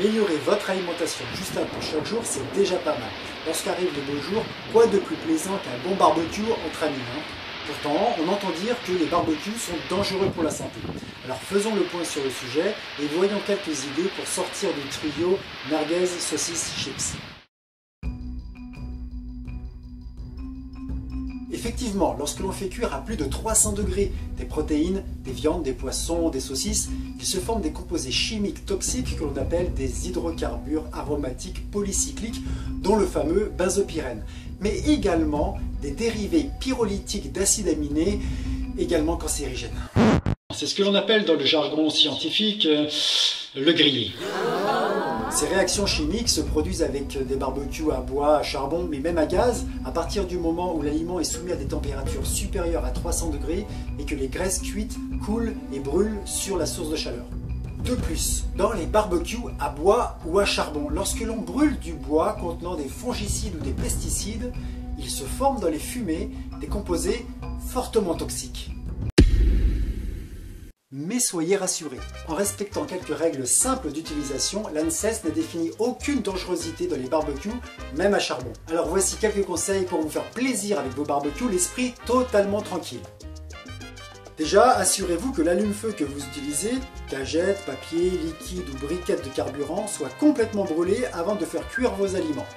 Améliorer votre alimentation juste un peu chaque jour, c'est déjà pas mal. Lorsqu'arrivent les beaux jours, quoi de plus plaisant qu'un bon barbecue entre amis, hein? Pourtant, on entend dire que les barbecues sont dangereux pour la santé. Alors faisons le point sur le sujet et voyons quelques idées pour sortir du trio merguez, saucisses, chips. Effectivement, lorsque l'on fait cuire à plus de 300 degrés des protéines, des viandes, des poissons, des saucisses, il se forme des composés chimiques toxiques que l'on appelle des hydrocarbures aromatiques polycycliques, dont le fameux benzopyrène, mais également des dérivés pyrolytiques d'acides aminés, également cancérigènes. C'est ce que l'on appelle dans le jargon scientifique le grillé. Ces réactions chimiques se produisent avec des barbecues à bois, à charbon, mais même à gaz, à partir du moment où l'aliment est soumis à des températures supérieures à 300 degrés et que les graisses cuites coulent et brûlent sur la source de chaleur. De plus, dans les barbecues à bois ou à charbon, lorsque l'on brûle du bois contenant des fongicides ou des pesticides, il se forme dans les fumées des composés fortement toxiques. Mais soyez rassurés, en respectant quelques règles simples d'utilisation, l'ANSES n'a défini aucune dangerosité dans les barbecues, même à charbon. Alors voici quelques conseils pour vous faire plaisir avec vos barbecues, l'esprit totalement tranquille. Déjà, assurez-vous que l'allume-feu que vous utilisez, cagette, papier, liquide ou briquette de carburant, soit complètement brûlé avant de faire cuire vos aliments.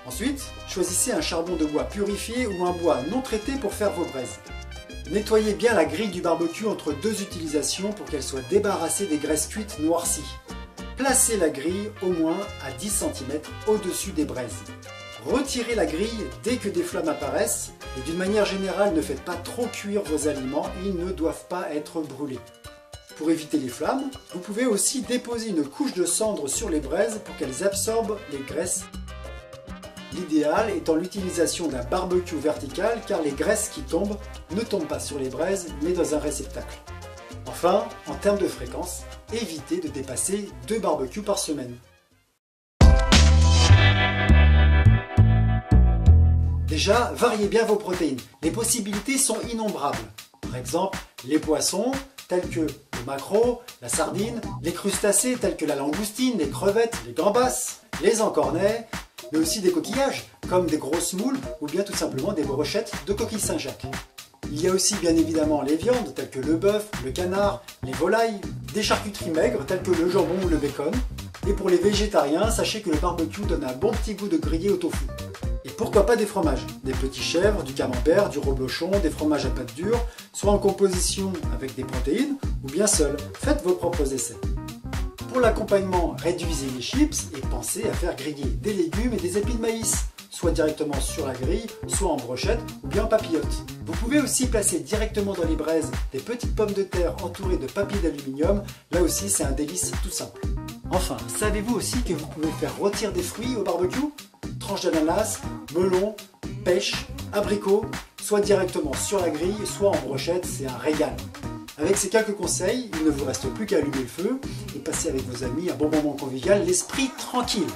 Ensuite, choisissez un charbon de bois purifié ou un bois non traité pour faire vos braises. Nettoyez bien la grille du barbecue entre deux utilisations pour qu'elle soit débarrassée des graisses cuites noircies. Placez la grille au moins à 10 cm au-dessus des braises. Retirez la grille dès que des flammes apparaissent et d'une manière générale ne faites pas trop cuire vos aliments, ils ne doivent pas être brûlés. Pour éviter les flammes, vous pouvez aussi déposer une couche de cendre sur les braises pour qu'elles absorbent les graisses. L'idéal étant l'utilisation d'un barbecue vertical car les graisses qui tombent ne tombent pas sur les braises mais dans un réceptacle. Enfin, en termes de fréquence, évitez de dépasser 2 barbecues par semaine. Déjà, variez bien vos protéines. Les possibilités sont innombrables. Par exemple, les poissons tels que le maquereau, la sardine, les crustacés tels que la langoustine, les crevettes, les gambas, les encornets, mais aussi des coquillages, comme des grosses moules ou bien tout simplement des brochettes de coquilles Saint-Jacques. Il y a aussi bien évidemment les viandes telles que le bœuf, le canard, les volailles, des charcuteries maigres telles que le jambon ou le bacon. Et pour les végétariens, sachez que le barbecue donne un bon petit goût de grillé au tofu. Et pourquoi pas des fromages, des petits chèvres, du camembert, du reblochon, des fromages à pâte dure, soit en composition avec des protéines ou bien seuls. Faites vos propres essais. Pour l'accompagnement, réduisez les chips et pensez à faire griller des légumes et des épis de maïs, soit directement sur la grille, soit en brochette ou bien en papillote. Vous pouvez aussi placer directement dans les braises des petites pommes de terre entourées de papier d'aluminium, là aussi c'est un délice tout simple. Enfin, savez-vous aussi que vous pouvez faire rôtir des fruits au barbecue? Tranches d'ananas, melon, pêche, abricot, soit directement sur la grille, soit en brochette, c'est un régal. Avec ces quelques conseils, il ne vous reste plus qu'à allumer le feu et passer avec vos amis un bon moment convivial, l'esprit tranquille.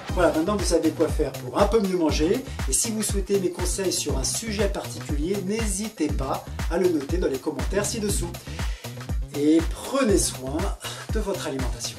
Voilà, maintenant vous savez quoi faire pour un peu mieux manger. Et si vous souhaitez mes conseils sur un sujet particulier, n'hésitez pas à le noter dans les commentaires ci-dessous. Et prenez soin de votre alimentation.